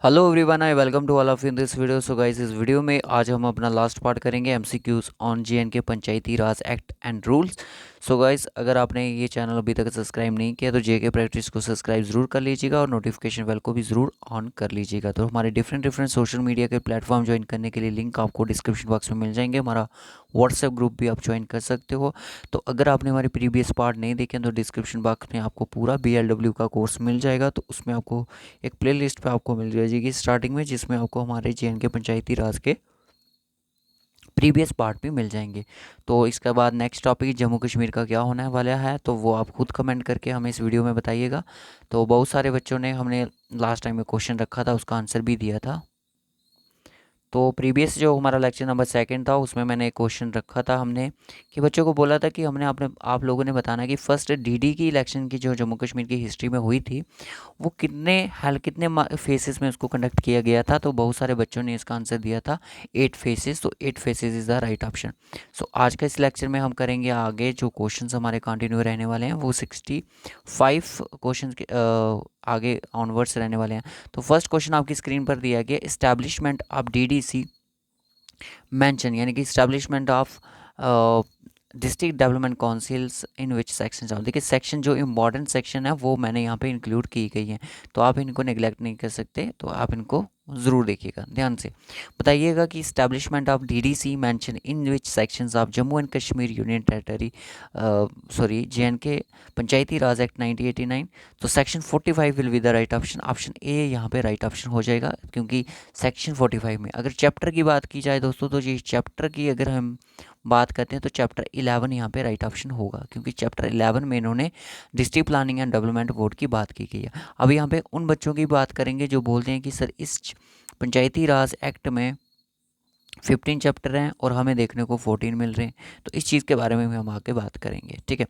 Hello everyone, I welcome to all of in this video. So guys, इस video में आज हम अपना लास्ट पार्ट करेंगे MCQs on JNK panchayati raj act and rules. So guys, अगर आपने ये चैनल अभी तक सब्सक्राइब नहीं किया तो जेके प्रैक्टिस को सब्सक्राइब ज़रूर कर लीजिएगा और नोटिफिकेशन बेल को भी ज़रूर ऑन कर लीजिएगा। तो हमारे डिफरेंट सोशल मीडिया के प्लेटफॉर्म ज्वाइन करने के लिए लिंक आपको डिस्क्रिप्शन बॉक्स में मिल जाएंगे। हमारा व्हाट्सएप ग्रुप भी आप ज्वाइन कर सकते हो। तो अगर आपने हमारे प्रीवियस पार्ट नहीं देखे तो डिस्क्रिप्शन बॉक्स में आपको पूरा BLW का कोर्स मिल जाएगा। तो उसमें आपको एक प्लेलिस्ट पे आपको मिल जाएगी स्टार्टिंग में, जिसमें आपको हमारे JNK पंचायती राज के प्रीवियस पार्ट भी मिल जाएंगे। तो इसके बाद नेक्स्ट टॉपिक जम्मू कश्मीर का क्या होने वाला है, तो वो आप खुद कमेंट करके हमें इस वीडियो में बताइएगा। तो बहुत सारे बच्चों ने हमने लास्ट टाइम में क्वेश्चन रखा था, उसका आंसर भी दिया था। तो प्रीवियस जो हमारा लेक्चर नंबर सेकंड था उसमें मैंने एक क्वेश्चन रखा था हमने कि बच्चों को बोला था कि हमने आप लोगों ने बताना कि फर्स्ट DD की इलेक्शन की जो जम्मू कश्मीर की हिस्ट्री में हुई थी वो कितने फेसेस में उसको कंडक्ट किया गया था। तो बहुत सारे बच्चों ने इसका आंसर दिया था 8 फेसेस। तो 8 faces is the right option. So आज का इस लेक्चर में हम करेंगे आगे जो क्वेश्चंस हमारे कंटिन्यू रहने वाले हैं वो 65 क्वेश्चंस के आगे ऑनवर्ड्स रहने वाले हैं। तो फर्स्ट क्वेश्चन आपकी स्क्रीन पर दिया गया, इस्टेब्लिशमेंट ऑफ DDC मेंशन, यानी कि establishment of district development councils in which section. देखिए सेक्शन जो इम्पॉर्टेंट सेक्शन है वो मैंने यहाँ पे इंक्लूड की गई है, तो आप इनको नेग्लेक्ट नहीं कर सकते। तो आप इनको ज़रूर देखिएगा ध्यान से। बताइएगा कि establishment of DDC mention in which sections of Jammu and Kashmir union territory JNK panchayati raj act 1989। तो section 45 will be the right option. Option A यहाँ पे राइट ऑप्शन हो जाएगा, क्योंकि सेक्शन 45 में अगर चैप्टर की बात की जाए दोस्तों, तो ये चैप्टर की अगर हम बात करते हैं तो चैप्टर 11 यहाँ पे राइट ऑप्शन होगा, क्योंकि चैप्टर 11 में इन्होंने district planning and development board की बात की गई है। अब यहाँ पे उन बच्चों की बात करेंगे जो बोलते हैं कि सर इस पंचायती राज एक्ट में 15 चैप्टर हैं और हमें देखने को 14 मिल रहे हैं। तो इस चीज़ के बारे में भी हम आगे बात करेंगे, ठीक है।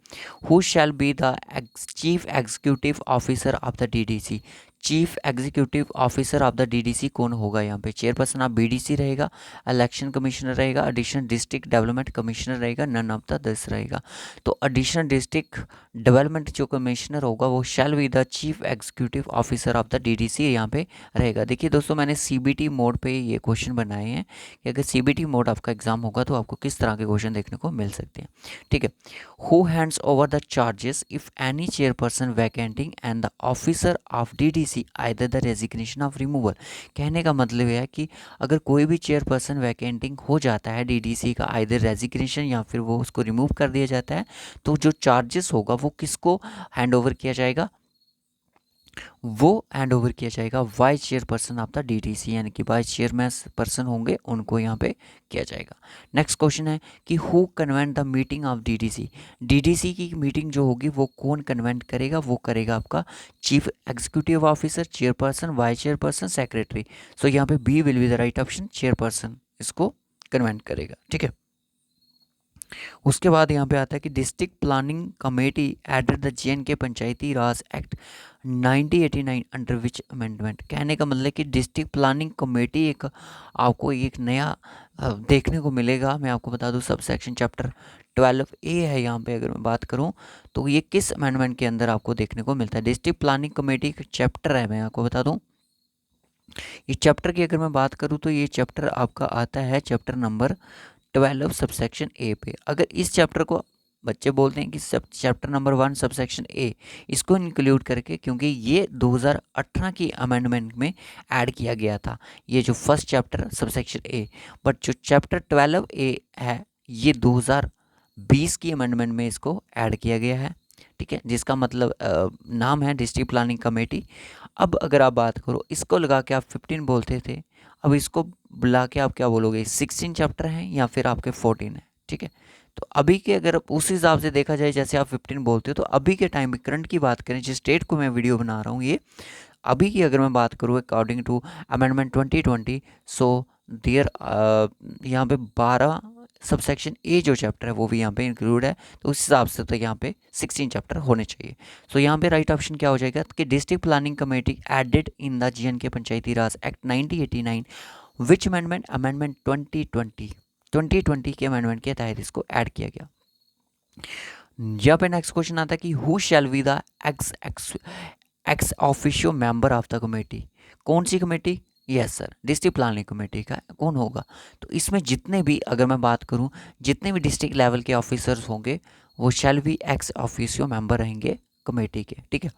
Who shall be the chief executive officer of the DDC। Chief executive officer of the DDC कौन होगा यहाँ पे? चेयरपर्सन ऑफ BDC रहेगा, इलेक्शन कमिश्नर रहेगा, एडिशनल डिस्ट्रिक्ट डेवलपमेंट कमिश्नर रहेगा, नन ऑफ द दिस रहेगा। तो एडिशनल डिस्ट्रिक्ट डेवलपमेंट जो कमिश्नर होगा वो शैल be the chief executive officer of the DDC यहाँ पे रहेगा। देखिए दोस्तों, मैंने CBT मोड पे ये क्वेश्चन बनाए हैं कि अगर CBT मोड आपका एग्जाम होगा तो आपको किस तरह के क्वेश्चन देखने को मिल सकते हैं, ठीक है। Who hands over the charges if any chairperson vacating and the officer of DDC either the resignation of removal. कहने का मतलब है कि अगर कोई भी चेयरपर्सन वैकेंटिंग हो जाता है DDC का, आइदर रेजिग्नेशन या फिर वो उसको रिमूव कर दिया जाता है, तो जो चार्जेस होगा वो किसको हैंड ओवर किया जाएगा? वो हैंड ओवर किया जाएगा vice chairperson of the DDC, यानी कि वाइस चेयरमैन पर्सन होंगे उनको यहाँ पे किया जाएगा। नेक्स्ट क्वेश्चन है कि who convent the meeting of DDC की मीटिंग जो होगी वो कौन कन्वेंट करेगा? वो करेगा आपका chief executive officer, chairperson, vice chairperson, secretary. सो यहाँ पे B will be the right option, chairperson इसको कन्वेंट करेगा, ठीक है। उसके बाद यहाँ पे आता है कि district planning committee added the JNK panchayati raj act 1989 under which amendment. कहने का मतलब कि डिस्ट्रिक्ट प्लानिंग कमेटी एक आपको एक नया देखने को मिलेगा। मैं आपको बता दूं सब सेक्शन चैप्टर 12A है यहाँ पे, अगर मैं बात करूँ तो ये किस अमेंडमेंट के अंदर आपको देखने को मिलता है? डिस्ट्रिक्ट प्लानिंग कमेटी एक चैप्टर है, मैं आपको बता दूँ। इस चैप्टर की अगर मैं बात करूँ तो ये चैप्टर आपका आता है चैप्टर नंबर 12 सबसेक्शन ए पे। अगर इस चैप्टर को बच्चे बोलते हैं कि सब चैप्टर नंबर 1 सबसेक्शन ए, इसको इंक्लूड करके, क्योंकि ये 2018 की अमेंडमेंट में ऐड किया गया था, ये जो first chapter subsection A. But जो चैप्टर 12A है ये 2020 की अमेंडमेंट में इसको ऐड किया गया है, ठीक है, जिसका मतलब नाम है डिस्ट्रिक्ट प्लानिंग कमेटी। अब अगर आप बात करो, इसको लगा के आप 15 बोलते थे, अब इसको बुला के आप क्या बोलोगे? 16 चैप्टर हैं या फिर आपके 14 हैं, ठीक है। तो अभी के अगर उस हिसाब से देखा जाए, जैसे आप 15 बोलते हो, तो अभी के टाइम में करंट की बात करें, जिस डेट को मैं वीडियो बना रहा हूँ ये अभी की अगर मैं बात करूँ according to amendment 2020, so there यहाँ पे 12 सबसेक्शन ए जो चैप्टर है वो भी यहाँ पे इंक्लूड है। तो उस हिसाब से तो यहाँ पे 16 चैप्टर होने चाहिए। सो यहाँ पे राइट ऑप्शन क्या हो जाएगा कि district planning committee added in the JNK panchayati raj act 1989 which amendment? Amendment 2020 के अमेंडमेंट के तहत इसको ऐड किया गया। यहाँ पे नेक्स्ट क्वेश्चन आता है कि who shall be the ex officio member of the committee. कौन सी committee? Yes sir, district planning committee का कौन होगा? तो इसमें जितने भी, अगर मैं बात करूं, जितने भी डिस्ट्रिक्ट लेवल के ऑफिसर्स होंगे वो shall be x officio member रहेंगे कमेटी के, ठीक है।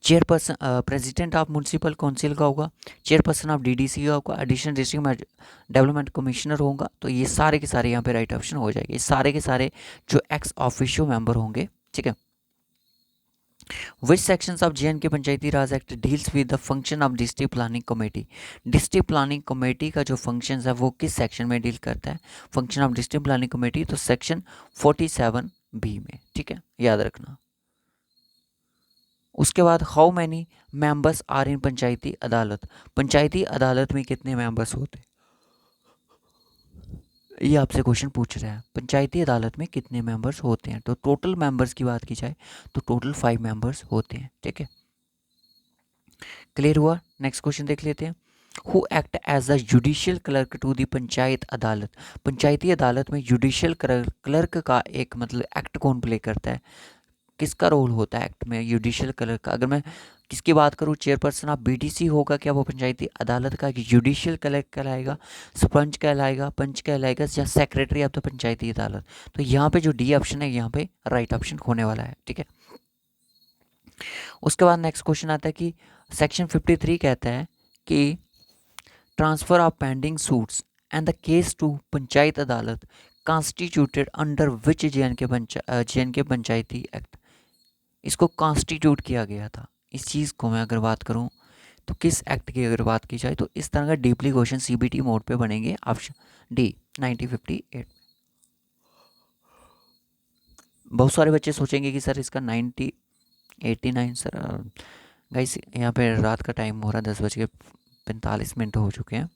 Chairperson president of municipal council का होगा, चेयरपर्सन ऑफ डीडीसी का होगा, एडिशनल डिस्ट्रिक्ट डेवलपमेंट कमिश्नर होगा। तो ये सारे के सारे यहाँ पे राइट ऑप्शन हो जाएंगे, सारे के सारे जो एक्स ऑफिशियो मेंबर होंगे, ठीक है। Which sections of J&K Panchayati raj act deals with the function of district planning committee? District planning committee का जो फंक्शन है वो किस सेक्शन में डील करता है? Function of district planning committee, तो सेक्शन 47B में, ठीक है, याद रखना। उसके बाद how many members are in panchayati adalat? Panchayati अदालत में कितने मेंबर्स होते हैं? ये आपसे क्वेश्चन पूछ रहा है, पंचायती अदालत में कितने मेंबर्स होते हैं? तो टोटल मेंबर्स की बात की जाए तो टोटल 5 मेंबर्स होते हैं, ठीक है। क्लियर हुआ? नेक्स्ट क्वेश्चन देख लेते हैं। Who act as the judicial clerk to the panchayat adalat? Panchayati अदालत में जुडिशियल क्लर्क का एक मतलब एक्ट कौन प्ले करता है? किसका रोल होता है एक्ट में जुडिशियल क्लर्क का? अगर मैं किसकी बात करूँ, चेयरपर्सन ऑफ बीडीसी होगा क्या वो पंचायती अदालत का? जुडिशियल क्लर्क कहलाएगा, सरपंच कहलाएगा, पंच कहलाएगा, या सेक्रेटरी ऑफ द पंचायती अदालत? तो यहाँ पे जो डी ऑप्शन है यहाँ पे राइट ऑप्शन होने वाला है, ठीक है। उसके बाद नेक्स्ट क्वेश्चन आता है कि सेक्शन 53 कहता है कि transfer of pending suits and the case to panchayat adalat constituted under which J and K panchayati act? इसको कॉन्स्टिट्यूट किया गया था, इस चीज़ को मैं अगर बात करूं तो किस एक्ट की अगर बात की जाए तो इस तरह का डीपली क्वेश्चन सीबीटी मोड पे बनेंगे। Option D 1958। बहुत सारे बच्चे सोचेंगे कि सर इसका 89 सर। गाइस यहाँ पे रात का टाइम हो रहा है, 10:45 हो चुके हैं,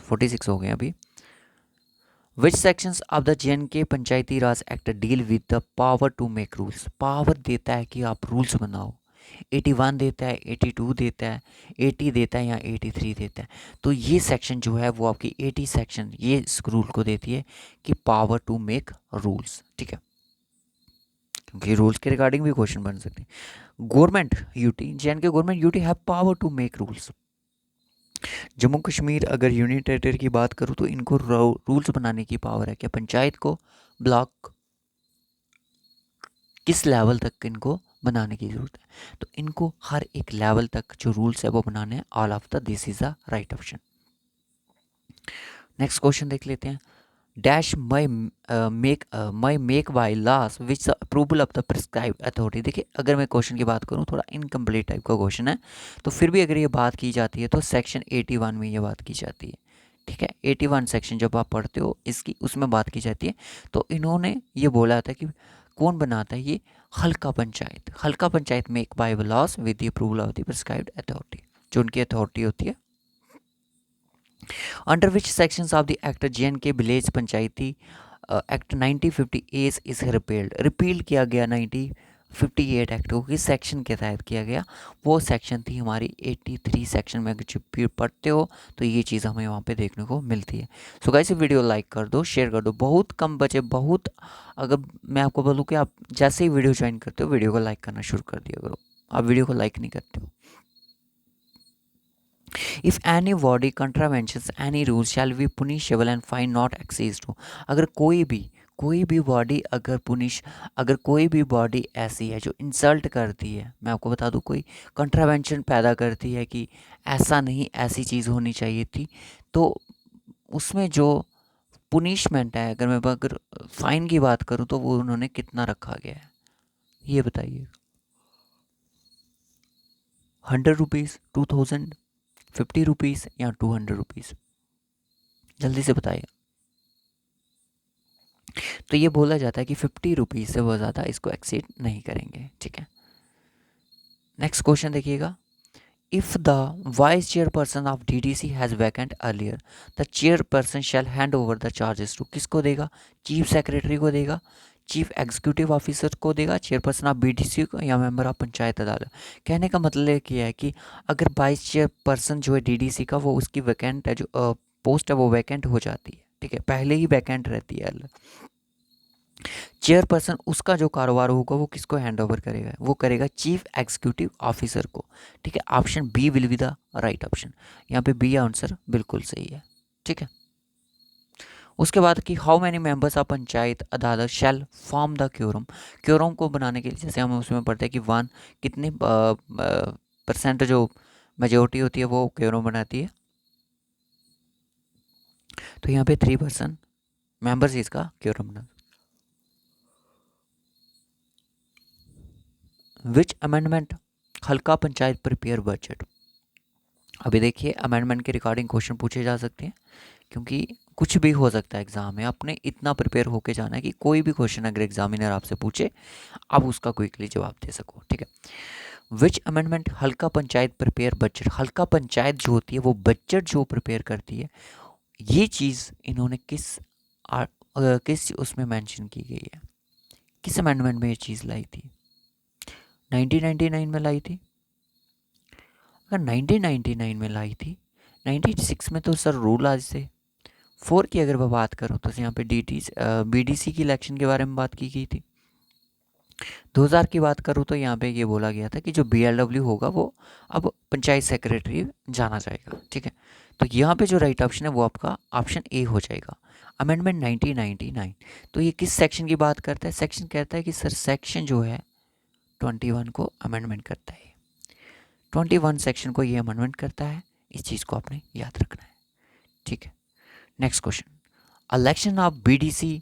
46 हो गए अभी। Which sections of the J and K panchayati raj act deal with the power to make rules? Power देता है कि आप रूल्स बनाओ। 81 देता है, 82 देता है, 80 देता है या 83 देता है? तो ये सेक्शन जो है वो आपकी 80 सेक्शन ये इस रूल को देती है कि पावर टू मेक रूल्स, ठीक है, क्योंकि रूल्स के रिगार्डिंग भी क्वेश्चन बन सकते हैं। Government UT, J and K government UT have power to make rules. Jammu Kashmir अगर यूनियन टेरिटरी की बात करूँ तो इनको रूल्स बनाने की पावर है क्या? पंचायत को, ब्लॉक, किस लेवल तक इनको बनाने की ज़रूरत है? तो इनको हर एक लेवल तक जो रूल्स है वो बनाने हैं। All of the this is the right option. Next question देख लेते हैं। Dash my make bye loss which the approval of the prescribed authority? देखिए अगर मैं क्वेश्चन की बात करूँ थोड़ा इनकम्प्लीट टाइप का क्वेश्चन है, तो फिर भी अगर ये बात की जाती है तो सेक्शन 81 में ये बात की जाती है, ठीक है। 81 सेक्शन जब आप पढ़ते हो इसकी, उसमें बात की जाती है। तो इन्होंने ये बोला था कि कौन बनाता है ये? Halqa panchayat. Halqa panchayat make bye laws with the approval of the prescribed authority, जो उनकी अथॉरिटी होती है। Under which sections of the act J and K village panchayati act 1958 is repealed? Repeal किया गया 1958 एक्ट को किस सेक्शन के तहत किया गया? वो सेक्शन थी हमारी 83 सेक्शन में। अगर जब पढ़ते हो तो ये चीज़ हमें वहाँ पे देखने को मिलती है। सो गाइस वीडियो लाइक कर दो, शेयर कर दो। बहुत कम बचे, बहुत, अगर मैं आपको बोलूँ कि आप जैसे ही वीडियो ज्वाइन करते हो वीडियो को लाइक करना शुरू कर दिया करो, आप वीडियो को लाइक नहीं करते हो। If any body contravenes any rule shall be punishable and fine not exceeds to? अगर कोई भी बॉडी अगर कोई भी बॉडी ऐसी है जो इंसल्ट करती है, मैं आपको बता दूं कोई कंट्रावेंशन पैदा करती है कि ऐसा नहीं, ऐसी चीज़ होनी चाहिए थी, तो उसमें जो पुनिशमेंट है, अगर फाइन की बात करूं तो वो उन्होंने कितना रखा गया है ये बताइए। 100 रुपीज़, 2000, 50 रुपीज़ या 200 रुपीज़? जल्दी से बताइए। तो ये बोला जाता है कि 50 रुपीज़ से वो ज़्यादा इसको एक्सीड नहीं करेंगे, ठीक है। नेक्स्ट क्वेश्चन देखिएगा। If the vice chairperson of DDC has vacant earlier the chairperson shall hand over the charges to? किसको देगा? चीफ सेक्रेटरी को देगा, चीफ एग्जीक्यूटिव ऑफिसर को देगा, चेयरपर्सन ऑफ बीडीसी को, या मेंबर ऑफ पंचायत अदालत? कहने का मतलब ये है कि अगर वाइस चेयरपर्सन जो है डीडीसी का, वो उसकी वैकेंट है, जो पोस्ट है वो वैकेंट हो जाती है, ठीक है, पहले ही वैकेंट रहती है। चेयरपर्सन उसका जो कारोबार होगा वो किसको हैंड ओवर करेगा, वो करेगा चीफ एग्जीक्यूटिव ऑफिसर को। ठीक है, option B will be the right option. यहाँ पे बी आंसर बिल्कुल सही है। ठीक है, उसके बाद कि how many members of panchayat अदालत शैल फॉर्म द क्योरम। क्योरम को बनाने के लिए जैसे हम उसमें पढ़ते हैं कि वन कितने परसेंट जो मेजोरिटी होती है वो क्योरम बनाती है, तो यहाँ पे 3% मेंबर्स इसका क्योरम बना। विच अमेंडमेंट हल्का पंचायत प्रिपेयर बजट। अभी देखिए अमेंडमेंट के रिगार्डिंग क्वेश्चन पूछे जा सकते हैं, क्योंकि कुछ भी हो सकता है एग्जाम में। आपने इतना प्रिपेयर होके जाना है कि कोई भी क्वेश्चन अगर एग्जामिनर आपसे पूछे आप उसका क्विकली जवाब दे सको। ठीक है, विच अमेंडमेंट हल्का पंचायत प्रिपेयर बजट। हल्का पंचायत जो होती है वो बजट जो प्रिपेयर करती है, ये चीज़ इन्होंने किस उसमें मेंशन की गई है, किस अमेंडमेंट में ये चीज़ लाई थी। 1999 में लाई थी। अगर 1999 में लाई थी, 96 में तो सर रूल आज से। 4 की अगर मैं बात करूँ तो यहाँ पे BDC की इलेक्शन के बारे में बात की गई थी। 2000 की बात करूँ तो यहाँ पे ये बोला गया था कि जो BLW होगा वो अब पंचायत सेक्रेटरी जाना जाएगा। ठीक है, तो यहाँ पे जो राइट ऑप्शन है वो आपका ऑप्शन ए हो जाएगा, अमेंडमेंट 1999। तो ये किस सेक्शन की बात करता है, सेक्शन कहता है कि सर सेक्शन जो है 21 को अमेंडमेंट करता है। 21 सेक्शन को ये अमेंडमेंट करता है, इस चीज़ को आपने याद रखना है। ठीक है, next question, election of BDC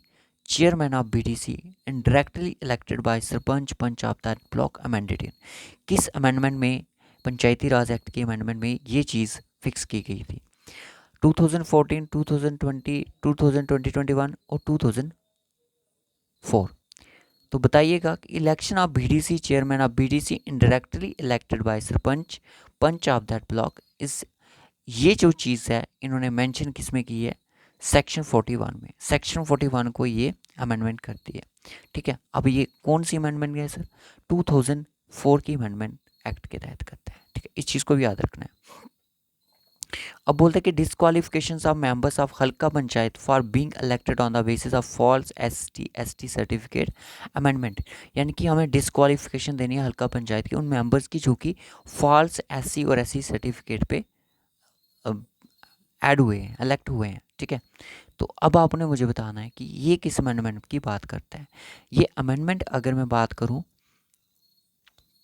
chairman of BDC indirectly elected by sarpanch panch of that block amended in. किस अमेंडमेंट में, पंचायती राज एक्ट के अमेंडमेंट में ये चीज़ फिक्स की गई थी, 2014, 2020, 2021 और 2004। तो बताइएगा कि election of BDC chairman of BDC indirectly elected by sarpanch panch of that block इस, ये जो चीज़ है इन्होंने मेंशन किस में की है, सेक्शन 41 में। सेक्शन 41 को ये अमेंडमेंट करती है। ठीक है, अब ये कौन सी अमेंडमेंट है सर, 2004 की अमेंडमेंट एक्ट के तहत करता है। ठीक है, इस चीज़ को भी याद रखना है। अब बोलते हैं कि disqualification of members of halqa panchayat for being elected on the basis of false ST certificate amendment. यानी कि हमें डिस्क्वालिफिकेशन देनी है हल्का पंचायत के उन मेंबर्स की जो कि फॉल्स SC और SC सर्टिफिकेट पे ऐड हुए हैं, इलेक्ट हुए हैं। ठीक है, तो अब आपने मुझे बताना है कि ये किस अमेंडमेंट की बात करता है। ये अमेंडमेंट अगर मैं बात करूं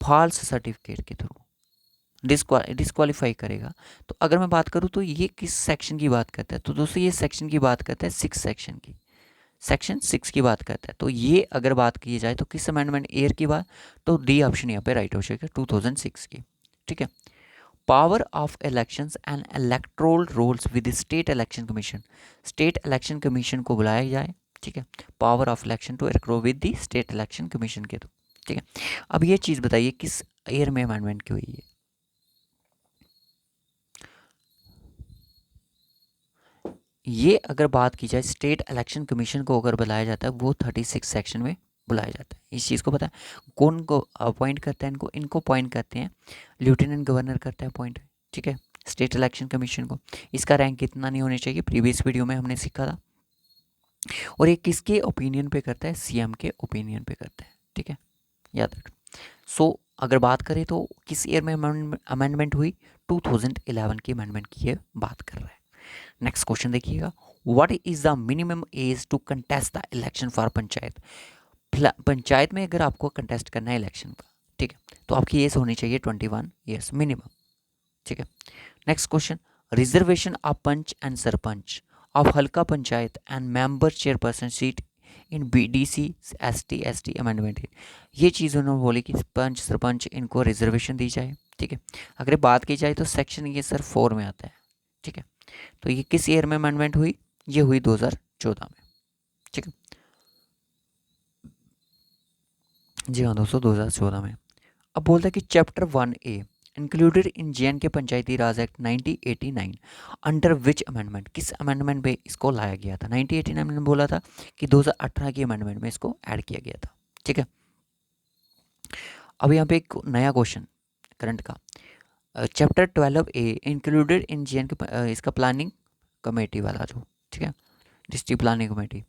फॉल्स सर्टिफिकेट के थ्रू डिस्क्वालीफाई करेगा, तो अगर मैं बात करूं तो ये किस सेक्शन की बात करता है, तो दोस्तों ये सेक्शन की बात करता है 6 सेक्शन की, सेक्शन 6 की बात करता है। तो ये अगर बात की जाए तो किस अमेंडमेंट ईयर की बात, तो डी ऑप्शन यहाँ पे राइट हो जाएगा 2006 की। ठीक है, power of elections and electoral rolls with state election commission. State election commission को बुलाया जाए। ठीक है, power of election to electoral with the state election commission के थ्रू। ठीक है, अब ये चीज़ बताइए किस ईयर में अमेंडमेंट की हुई है। ये अगर बात की जाए स्टेट इलेक्शन कमीशन को अगर बुलाया जाता है वो 36 सेक्शन में बुलाया जाता है। इस चीज़ को पता है कौन को अपॉइंट करता है, इनको अपॉइंट करते हैं लेफ्टिनेंट गवर्नर करता है अपॉइंट। ठीक है, स्टेट इलेक्शन कमीशन को, इसका रैंक कितना नहीं होना चाहिए, प्रीवियस वीडियो में हमने सीखा था। और ये किसके ओपिनियन पे करता है, CM के ओपिनियन पे करता है। ठीक है, याद रख। सो अगर बात करें तो किस ईयर में अमेंडमेंट हुई, 2011 की अमेंडमेंट की ये बात कर रहा है। नेक्स्ट क्वेश्चन देखिएगा, what is the minimum age to contest the election for panchayat. Panchayat में अगर आपको कंटेस्ट करना है इलेक्शन का, ठीक है, तो आपकी एज होनी चाहिए 21 ईयर्स मिनिमम। ठीक है, next question, reservation of panch and sarpanch of halqa panchayat and member chairperson seat in BDC ST ST amendment. ये चीज़ उन्होंने बोली कि पंच सरपंच इनको रिजर्वेशन दी जाए। ठीक है, अगर बात की जाए तो सेक्शन ये सर 4 में आता है। ठीक है, तो ये किस ईयर में अमेंडमेंट हुई, ये हुई 2014 में। ठीक है, जी हाँ दोस्तों 2014 में। अब बोलता है कि chapter 1A included in JNK panchayati raj act 1989 under which amendment, किस अमेंडमेंट पे इसको लाया गया था। 1989 में बोला था कि 2018 की अमेंडमेंट में इसको ऐड किया गया था। ठीक है, अब यहाँ पे एक नया क्वेश्चन करंट का, chapter 12A included in JNK इसका प्लानिंग कमेटी वाला जो, ठीक है, district planning committee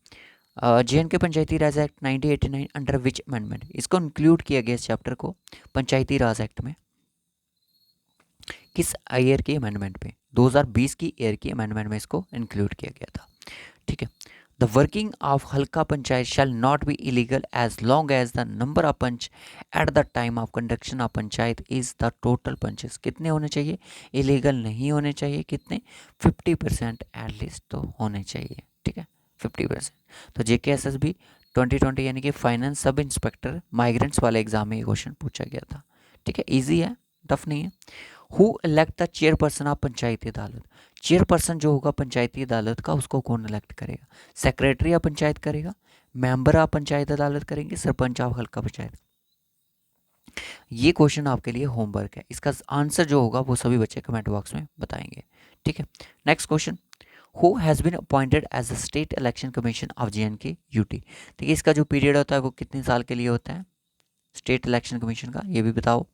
JNK panchayati raj act 1989 under which amendment, इसको इंक्लूड किया गया इस चैप्टर को पंचायती राज एक्ट में किस ईयर की अमेंडमेंट पे? 2020 की ईयर की अमेंडमेंट में इसको इंक्लूड किया गया था। ठीक है। The working of halqa panchayat shall not be illegal as long as the number of panch at the time of conduction of panchayat is the total panches. कितने होने चाहिए? इलीगल नहीं होने चाहिए। कितने? 50% एटलीस्ट तो होने चाहिए। ठीक है, 50%। तो JKSSB 2020 यानी कि फाइनेंस सब इंस्पेक्टर माइग्रेंट्स वाले एग्जाम में ये क्वेश्चन पूछा गया था। ठीक है, ईजी है, टफ नहीं है। Who elect the chairperson of panchayati adalat? Chairperson जो होगा पंचायती अदालत का उसको कौन इलेक्ट करेगा? सेक्रेटरी ऑफ पंचायत करेगा, मेंबर ऑफ पंचायत अदालत करेंगे, सरपंच ऑफ हल्का पंचायत? ये क्वेश्चन आपके लिए होमवर्क है, इसका आंसर जो होगा वो सभी बच्चे कमेंट बॉक्स में बताएंगे। ठीक है, next question, who has been appointed as a state election commission of JNK UT? देखिए इसका जो पीरियड होता है वो कितने साल के लिए होता है स्टेट इलेक्शन कमीशन का, ये भी बताओ।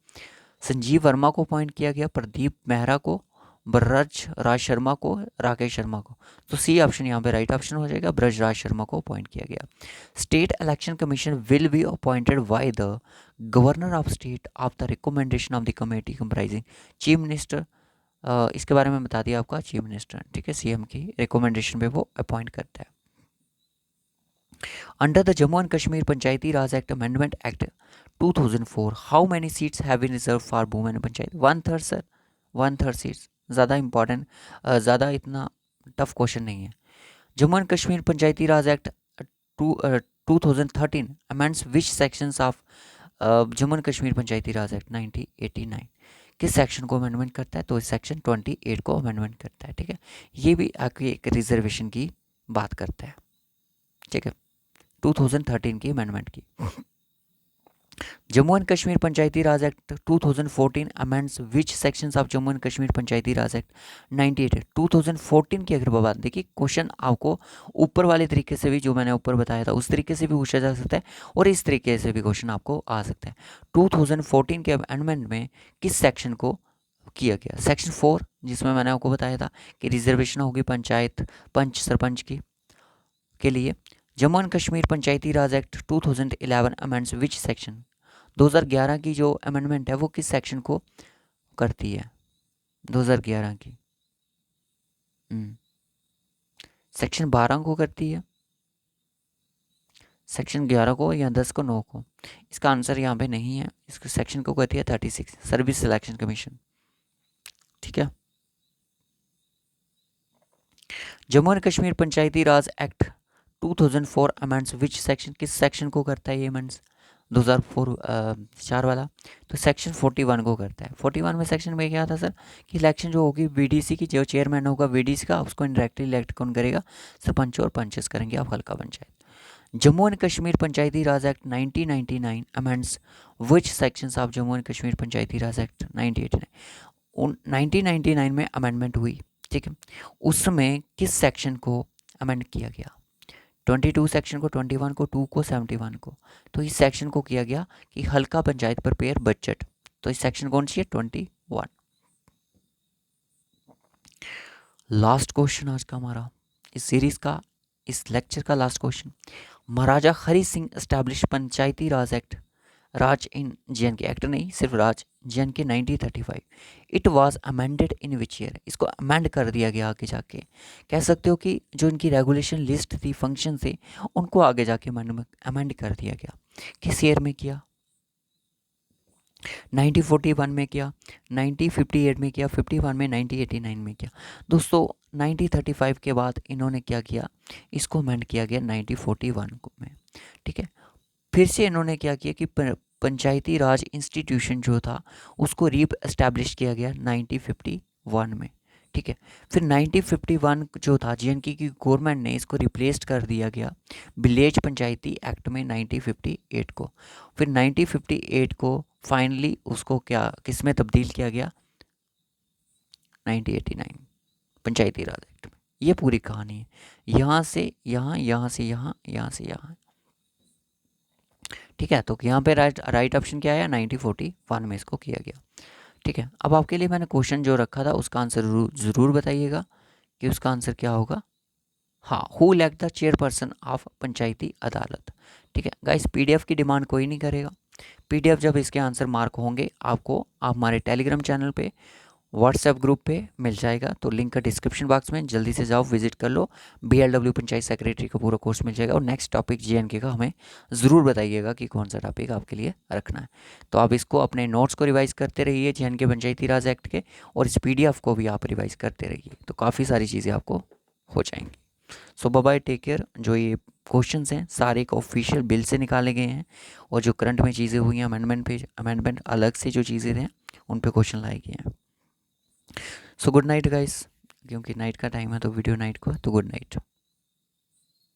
संजीव वर्मा को अपॉइंट किया गया, प्रदीप मेहरा को, ब्रज राज शर्मा को, राकेश शर्मा को। तो सी ऑप्शन यहाँ पे राइट ऑप्शन हो जाएगा, ब्रज राज शर्मा को अपॉइंट किया गया। State election commission will be appointed by the governor of state of the recommendation of the committee comprising chief minister. इसके बारे में बता दिया आपका, चीफ मिनिस्टर। ठीक है, CM की रिकमेंडेशन पे वो अपॉइंट करता है। Under the Jammu and Kashmir panchayati raj act amendment act 2004 how many seats have been reserve for women panchayat? 1/3 sir, 1/3 seats. ज़्यादा इंपॉर्टेंट, ज़्यादा इतना टफ क्वेश्चन नहीं है। Jammu and Kashmir panchayati raj act 2013 amends which sections of Jammu and Kashmir panchayati raj act 1989? किस सेक्शन को अमेंडमेंट करता है? तो सेक्शन 28 को अमेंडमेंट करता है। ठीक है, ये भी आपकी एक रिजर्वेशन की बात करता है। ठीक है, 2013 की अमेंडमेंट की। Jammu and Kashmir panchayati raj act 2014 amends which sections of Jammu and Kashmir panchayati raj act 98? 2014 की अगर बात देखिए, क्वेश्चन आपको ऊपर वाले तरीके से भी, जो मैंने ऊपर बताया था उस तरीके से भी पूछा जा सकता है और इस तरीके से भी क्वेश्चन आपको आ सकता है। 2014 के अमेंडमेंट में किस सेक्शन को किया गया? सेक्शन 4, जिसमें मैंने आपको बताया था कि रिजर्वेशन होगी पंचायत पंच सरपंच की के लिए। Jammu and Kashmir panchayati raj act 2011 amends which section? 2011 की जो अमेंडमेंट है वो किस सेक्शन को करती है? 2011 की सेक्शन 12 को करती है, सेक्शन 11 को या 10 को, 9 को? इसका आंसर यहाँ पे नहीं है, इसको सेक्शन को कहती है 36 सर्विस सिलेक्शन कमीशन। ठीक है, Jammu and Kashmir panchayati raj act 2004 amends which section? किस सेक्शन को करता है ये अमेंड्स? 2004 वाला, तो सेक्शन 41 को करता है। 41 में सेक्शन में क्या था सर कि इलेक्शन जो होगी BDC की, जो चेयरमैन होगा BDC का, उसको इंडायरेक्टली इलेक्ट कौन करेगा? सरपंच और पंचेस करेंगे आप हल्का panchayat. Jammu and Kashmir panchayati raj act 1999 amends which sections of Jammu and Kashmir panchayati raj act 1999 में अमेंडमेंट हुई। ठीक है, उसमें किस सेक्शन को अमेंड किया गया? 22 सेक्शन को, 21 को, 2 को, 71 को? तो इस सेक्शन को किया गया कि हल्का पंचायत प्रिपेयर बजट। तो इस सेक्शन कौन सी है? 21। लास्ट क्वेश्चन आज का हमारा इस सीरीज का, इस लेक्चर का लास्ट क्वेश्चन, महाराजा हरि सिंह एस्टैब्लिश पंचायती राज एक्ट, राज इन JNK एक्ट नहीं, सिर्फ राज JNK 1935, it was amended in which year? इसको अमेंड कर दिया गया आगे जाके। कह सकते हो कि जो इनकी रेगुलेशन लिस्ट थी, फंक्शन थे, उनको आगे जाके अमेंड कर दिया गया। किस ईयर में किया? 1941 में किया, 1958 में किया, 51 में, 1989 में किया? दोस्तों 1935 के बाद इन्होंने क्या किया? इसको अमेंड किया गया 1941 में। ठीक है, फिर से इन्होंने क्या किया कि पंचायती राज इंस्टीट्यूशन जो था उसको री एस्टैब्लिश किया गया 1951 में। ठीक है, फिर 1951 जो था JNK की गवर्नमेंट ने इसको रिप्लेस कर दिया गया विलेज पंचायती एक्ट में 1958 को। फिर 1958 को फाइनली उसको क्या किस में तब्दील किया गया? 1989 पंचायती राज एक्ट में। ये पूरी कहानी है, यहाँ से यहाँ, यहाँ से यहाँ, यहाँ से यहाँ। ठीक है, तो यहाँ पे राइट ऑप्शन क्या आया? 1941 में इसको किया गया। ठीक है, अब आपके लिए मैंने क्वेश्चन जो रखा था उसका आंसर ज़रूर बताइएगा कि उसका आंसर क्या होगा। हाँ, who elect the chairperson of panchayati adalat. ठीक है गाइस, पीडीएफ की डिमांड कोई नहीं करेगा। पीडीएफ जब इसके आंसर मार्क होंगे आपको आप हमारे टेलीग्राम चैनल पे, व्हाट्सएप ग्रुप पे मिल जाएगा, तो लिंक का डिस्क्रिप्शन बॉक्स में जल्दी से जाओ विजिट कर लो। बीएलडब्ल्यू पंचायत सेक्रेटरी का पूरा कोर्स मिल जाएगा। और नेक्स्ट टॉपिक जीएनके का हमें ज़रूर बताइएगा कि कौन सा टॉपिक आपके लिए रखना है। तो आप इसको अपने नोट्स को रिवाइज करते रहिए जीएनके पंचायती राज एक्ट के, और इस पीडीएफ को भी आप रिवाइज करते रहिए, तो काफ़ी सारी चीज़ें आपको हो जाएंगी। सो बाय बाय, टेक केयर। जो ये क्वेश्चंस हैं सारे एक ऑफिशियल बिल से निकाले गए हैं, और जो करंट में चीज़ें हुई हैं अमेंडमेंट अलग से जो चीज़ें हैं उन पे क्वेश्चन लाए गए हैं। सो गुड नाइट गाइस, क्योंकि नाइट का टाइम है तो वीडियो नाइट को, तो गुड नाइट।